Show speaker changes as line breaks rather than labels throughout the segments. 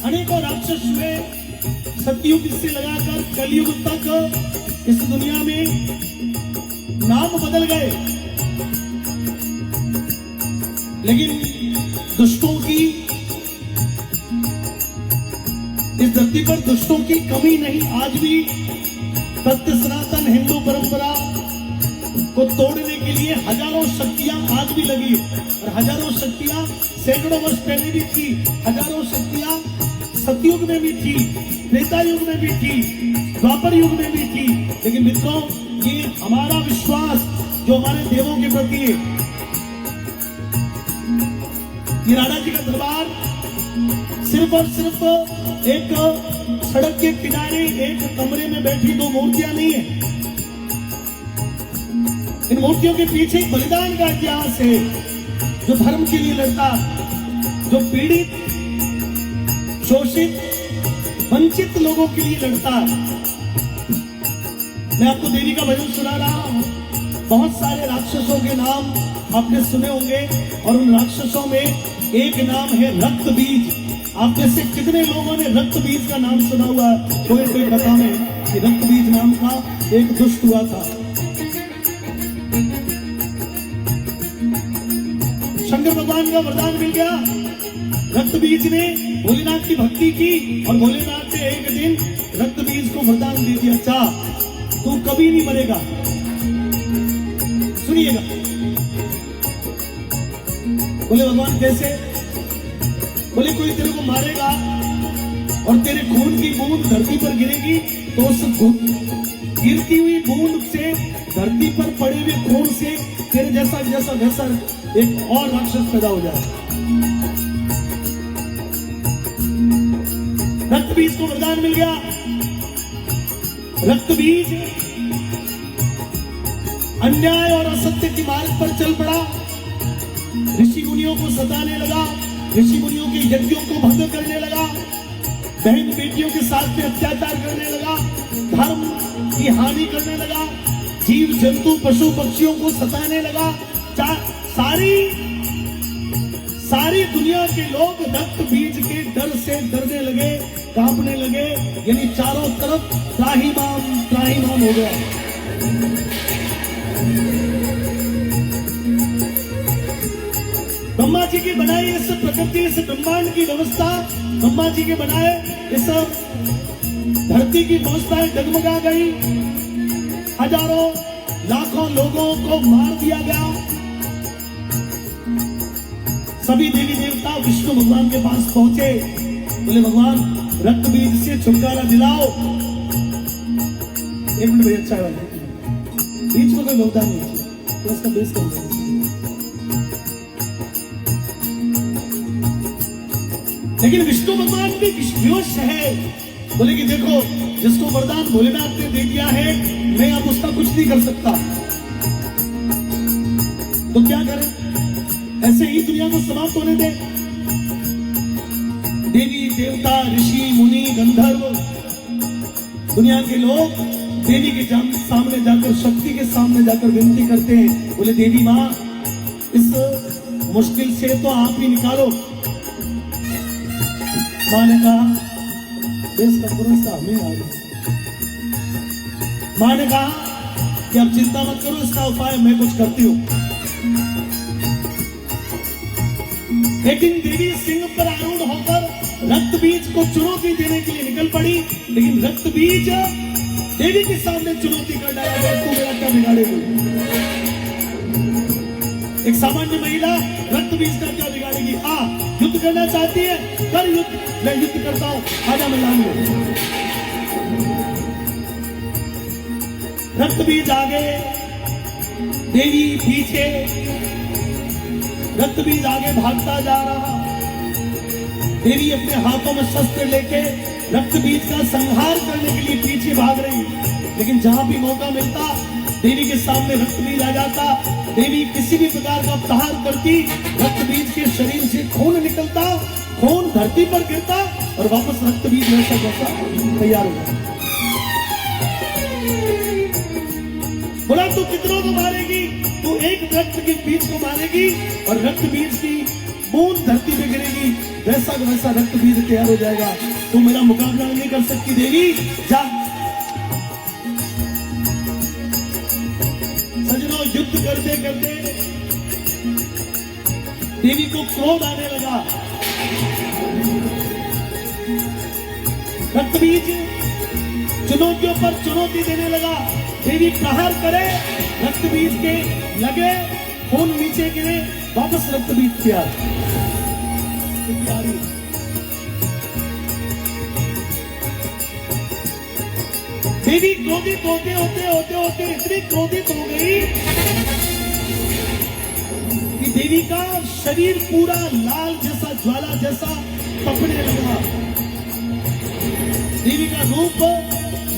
अनेकों राक्षस हुए। सतयुग से लगाकर कलयुग तक इस दुनिया में नाम बदल गए, लेकिन दुष्टों की इस धरती पर दुष्टों की कमी नहीं। आज भी सत्य सनातन हिंदू परंपरा को तोड़ने के लिए हजारों शक्तियां आज भी लगी और हजारों शक्तियां सैकड़ों वर्ष पहले भी थी, हजारों शक्तियां सतयुग में भी थी, त्रेता युग में भी थी, द्वापर युग में भी थी। लेकिन मित्रों, ये हमारा विश्वास जो हमारे देवों के प्रति है, ये राणा जी का दरबार सिर्फ और सिर्फ एक सड़क के किनारे एक कमरे में बैठी दो मूर्तियां नहीं है। इन मूर्तियों के पीछे बलिदान का इतिहास है, जो धर्म के लिए लड़ता, जो पीड़ित, शोषित, वंचित लोगों के लिए लड़ता। मैं आपको देवी का भजन सुना रहा हूं। बहुत सारे राक्षसों के नाम आपने सुने होंगे और उन राक्षसों में एक नाम है रक्त बीज। आप में से कितने लोगों ने रक्त बीज का नाम सुना हुआ है? कोई बतावे कि रक्त बीज नाम का एक दुष्ट हुआ था। शंकर भगवान का वरदान मिल गया। रक्त बीज ने भोलेनाथ की भक्ति की और भोलेनाथ ने एक दिन रक्त बीज को वरदान दे दिया, चाह तू कभी नहीं मरेगा। सुनिएगा, बोले भगवान कैसे? बोले कोई तेरे को मारेगा और तेरे खून की बूंद धरती पर गिरेगी तो उस गिरती हुई बूंद से धरती पर पड़े हुए खून से तेरे जैसा जैसा वैसा एक और राक्षस पैदा हो जाए। रक्त बीज को वरदान मिल गया। रक्त बीज अन्याय और असत्य के मार्ग पर चल पड़ा, ऋषि मुनियों को सताने लगा, ऋषि मुनियों के यज्ञों को भंग करने लगा, बहन बेटियों के साथ में अत्याचार करने लगा, धर्म की हानि करने लगा, जीव जंतु पशु पक्षियों को सताने लगा। सारी दुनिया के लोग रक्त बीज के डर से डरने लगे, कांपने लगे, यानी चारों तरफ त्राहिमाम हो गया। ब्रह्मा जी की बनाई इस प्रकृति, इस ब्रह्मांड की व्यवस्था, ब्रह्मा जी के बनाए इस धरती की व्यवस्था डगमगा गई। हजारों लाखों लोगों को मार दिया गया। सभी देवी देवता विष्णु भगवान के पास पहुंचे, बोले भगवान रक्त बीज से छुटकारा दिलाओ। एक मिनट भैया, अच्छा वाला बीच में कोई व्यवधान नहीं, तो उसका बेस कर। लेकिन विष्णु भगवान भी विवश है, बोले कि देखो जिसको वरदान भोलेनाथ ने दे दिया है, मैं अब उसका कुछ नहीं कर सकता, तो क्या करें? ऐसे ही दुनिया को समाप्त होने दे। देवी देवता ऋषि मुनि गंधर्व दुनिया के लोग देवी के सामने जाकर, शक्ति के सामने जाकर विनती करते हैं, बोले देवी माँ इस मुश्किल से तो आप ही निकालो। माँ ने कहा देश का पुरस्कार हमें आ गया। माँ ने कहा कि अब चिंता मत करो, इसका उपाय मैं कुछ करती हूं। लेकिन देवी सिंह पर आरूढ़ होकर रक्त बीज को चुनौती देने के लिए निकल पड़ी, लेकिन रक्त बीज देवी के सामने चुनौती कर डाला, तू मेरा क्या बिगाड़ेगी? एक सामान्य महिला रक्त बीज का क्या बिगाड़ेगी? युद्ध करना चाहती है, कर युद्ध, मैं युद्ध करता हूं, आजा मैदान में। रक्त बीज आगे, देवी पीछे, रक्त बीज आगे भागता जा रहा। देवी अपने हाथों में शस्त्र लेके रक्त बीज का संहार करने के लिए पीछे भाग रही, लेकिन जहां भी मौका मिलता देवी के सामने रक्त बीज आ जाता। देवी किसी भी प्रकार का प्रहार करती, रक्त बीज के शरीर से खून निकलता, खून धरती पर गिरता और वापस रक्त बीज वैसा जैसा तैयार हो जाता। बोला तू कितनों को मारेगी? तू एक रक्त के बीज को मारेगी और रक्त बीज की बूंद धरती पे गिरेगी, वैसा वैसा रक्त बीज तैयार हो जाएगा। तू मेरा मुकाबला नहीं कर सकती देवी, जा। सजनों, युद्ध करते करते देवी को क्रोध आने लगा। रक्त बीज चुनौतियों पर चुनौती देने लगा। देवी प्रहार करे, रक्त बीज के लगे, खून नीचे गिरे, वापस रक्त बीज किया। देवी क्रोधित होते होते होते होते इतनी क्रोधित हो गई कि देवी का शरीर पूरा लाल जैसा, ज्वाला जैसा तपने लगा। देवी का रूप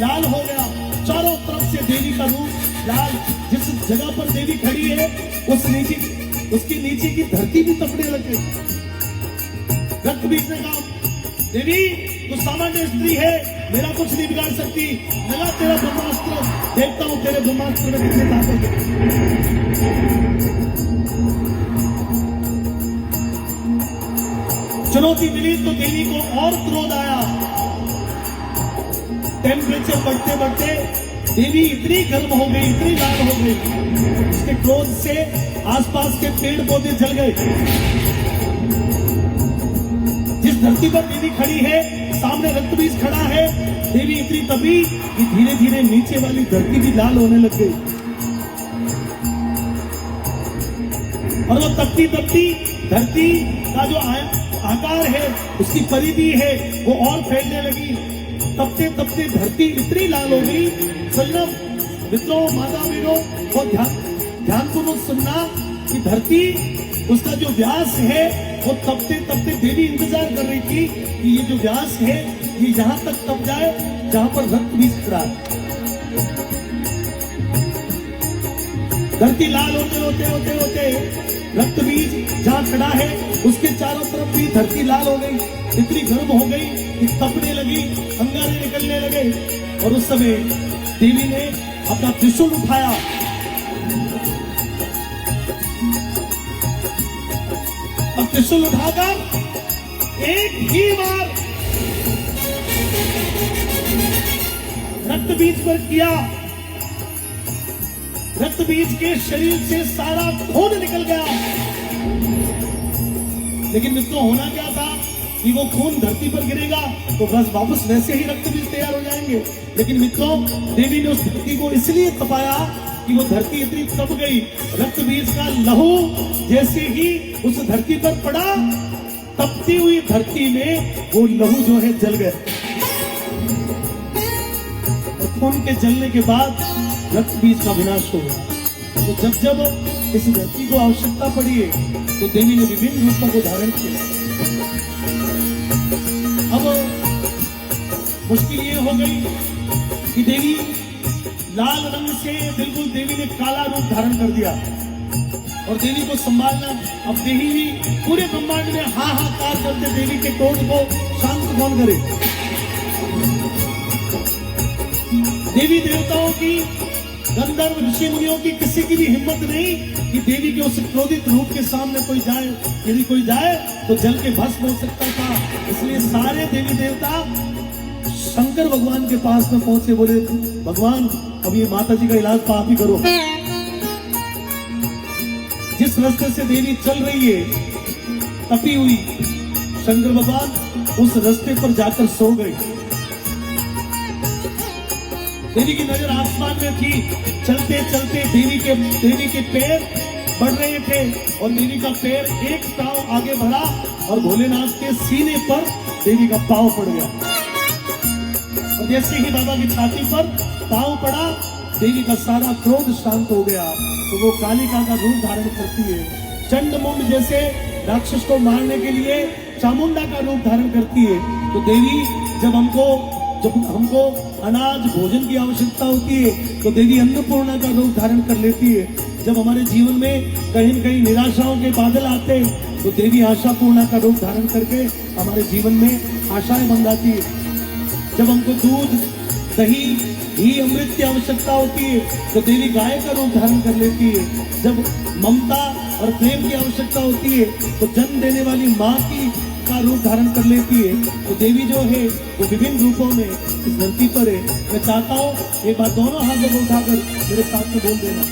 लाल हो गया, चारों तरफ से देवी का रूप लाल। जिस जगह पर देवी खड़ी है उसके नीचे की धरती भी तपने लग गई। रक्त बीज ने कहा, देवी तू सामान्य स्त्री है, मेरा कुछ नहीं बिगाड़ सकती, लगा तेरा ब्रह्मास्त्र, देखता हूं तेरे ब्रह्मास्त्र में कितनी ताकत है। चुनौती मिली तो देवी को और क्रोध आया। टेम्परेचर बढ़ते बढ़ते देवी इतनी गर्म हो गई, इतनी लाल हो गई, उसके क्रोध से आसपास के पेड़ पौधे जल गए। जिस धरती पर देवी खड़ी है, सामने रक्त बीज खड़ा है, देवी इतनी तपी कि धीरे धीरे नीचे वाली धरती भी लाल होने लग गई। और वो तपती तपती धरती का जो आकार है, उसकी परिधि है, वो और फैलने लगी। तपते तपते धरती इतनी लाल हो गई। सुनना मित्रों, माता वीरों, वो ध्यानपूर्वक सुनना कि धरती, उसका जो व्यास है, वो तपते तपते देवी इंतजार कर रही थी कि ये जो व्यास है ये यहां तक तप जाए जहां पर रक्त बीज खड़ा है। धरती लाल होते होते होते होते रक्त बीज जहां खड़ा है उसके चारों तरफ भी धरती लाल हो गई, इतनी गर्म हो गई कि तपने लगी, अंगारे निकलने लगे। और उस समय देवी ने अपना त्रिशूल उठाया। अब त्रिशूल उठाकर एक ही बार रक्त बीज पर किया। रक्त बीज के शरीर से सारा खून निकल गया। लेकिन मित्रों, होना क्या था कि वो खून धरती पर गिरेगा तो बस वापस वैसे ही रक्त बीज तैयार हो जाएंगे। लेकिन मित्रों, देवी ने उस धरती को इसलिए तपाया कि वो धरती इतनी तप गई, रक्त बीज का लहू जैसे ही उस धरती पर पड़ा, तपती हुई धरती में वो लहू जो है जल गया। और खून के जलने के बाद रक्त बीज का विनाश हो गया। तो जब जब इस धरती को आवश्यकता पड़ी है तो देवी ने विभिन्न रूपों को धारण किया। अब मुश्किल ये हो गई कि देवी लाल रंग से बिल्कुल देवी ने काला रूप धारण कर दिया और देवी को संभालना। अब देवी भी पूरे ब्रह्मांड में हाहाकार करते देवी के क्रोध को शांत कौन करे। देवी देवताओं की, गंधर्व ऋषि मुनियों की किसी की भी हिम्मत नहीं कि देवी के उस क्रोधित रूप के सामने कोई जाए। यदि कोई जाए तो जल के भस्म हो सकता था। इसलिए सारे देवी देवता शंकर भगवान के पास में पहुंचे, बोले भगवान अब ये माता जी का इलाज तो आप ही करो। जिस रास्ते से देवी चल रही है तपी हुई, शंकर भगवान उस रास्ते पर जाकर सो गए। देवी की नजर आसमान में थी। चलते चलते देवी के पैर बढ़ रहे थे और देवी का पैर एक पांव आगे बढ़ा और भोलेनाथ के सीने पर देवी का पांव पड़ गया। और जैसे ही बाबा की छाती पर पांव पड़ा, देवी का सारा क्रोध शांत हो गया। तो वो कालिका का रूप धारण करती है। चंडमुंड जैसे राक्षस को मारने के लिए चामुंडा का रूप धारण करती है। तो देवी जब हमको अनाज भोजन की आवश्यकता होती है तो देवी अन्नपूर्णा का रूप धारण कर लेती है। जब हमारे जीवन में कहीं न कहीं निराशाओं के बादल आते हैं तो देवी आशापूर्णा का रूप धारण करके हमारे जीवन में आशाएं मंगाती है। जब हमको दूध, दही, घी, अमृत की आवश्यकता होती है तो देवी गाय का रूप धारण कर लेती है। जब ममता और प्रेम की आवश्यकता होती है तो जन्म देने वाली माँ का रूप धारण कर लेती है। तो देवी जो है वो विभिन्न रूपों में इस धरती पर है। मैं चाहता हूँ एक बार दोनों हाथों को उठाकर मेरे साथ में बोल देना।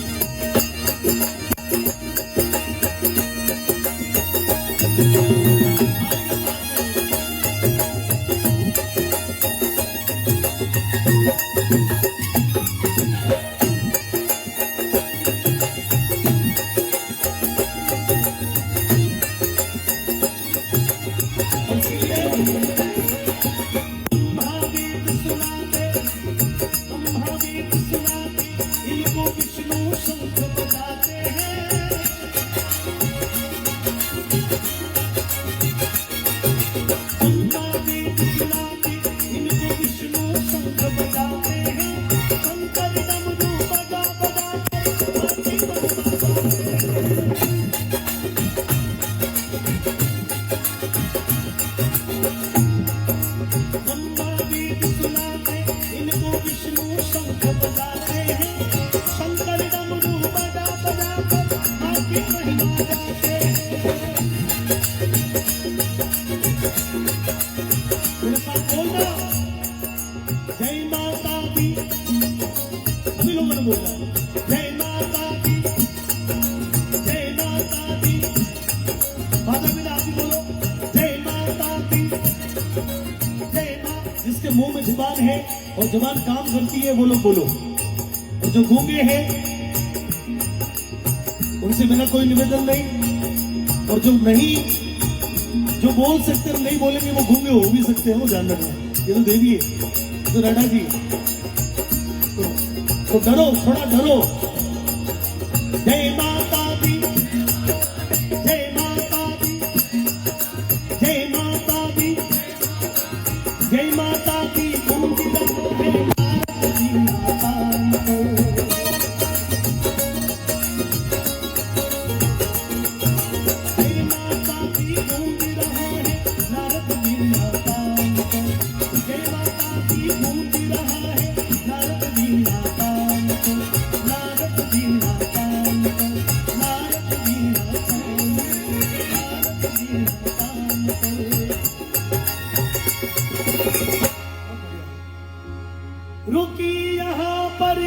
गंगा वेद सुनाते इनको विष्णु शंख बजाते हैं, शंकर डमरू बजा बजा कर आरती करवाते हैं। गंगा वेद सुनाते इनको विष्णु शंख बजाते हैं, शंकर डमरू बजा बजा कर आरती महिमा गाते हैं। मेरे साथ बोलना, जय माता दी, सभी लोगों ने बोलना, जय माता दी, जय माता दी। माता पिता आप भी बोलो, जय माता दी, जय माँ। जिसके मुंह में जुबान है और जुबान काम करती है वो लोग बोलो, और जो गूंगे हैं उनसे मेरा कोई निवेदन नहीं, और जो नहीं, जो बोल सकते हैं नहीं बोलेंगे वो गूंगे हो भी सकते हैं, वो जान रखना। ये तो देवी है, तो राधा जी, तो डरो, थोड़ा डरो। जय माता दी, जय माता दी, जय माता दी, जय माता दी। गूंज रहो है भारत की माता को। जय माता दी, गूंज रहा है भारत की माता को। जय माता दी, गूंज रहा है भारत की माता को, भारत की माता को, भारत की माता को, भारत की माता को। रुकी यहाँ पर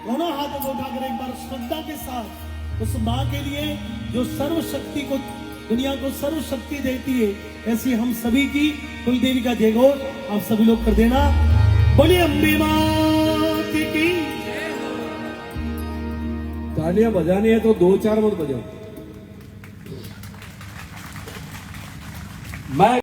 दोनों हाथों को उठाकर एक बार श्रद्धा के साथ उस माँ के लिए जो सर्वशक्ति को, दुनिया को सर्वशक्ति देती है, ऐसी हम सभी की कुल देवी का जयघोष आप सभी लोग कर देना। बोलिए अम्बे माँ की।
तालियां बजानी है तो 2-4 मत बजाओ। मैं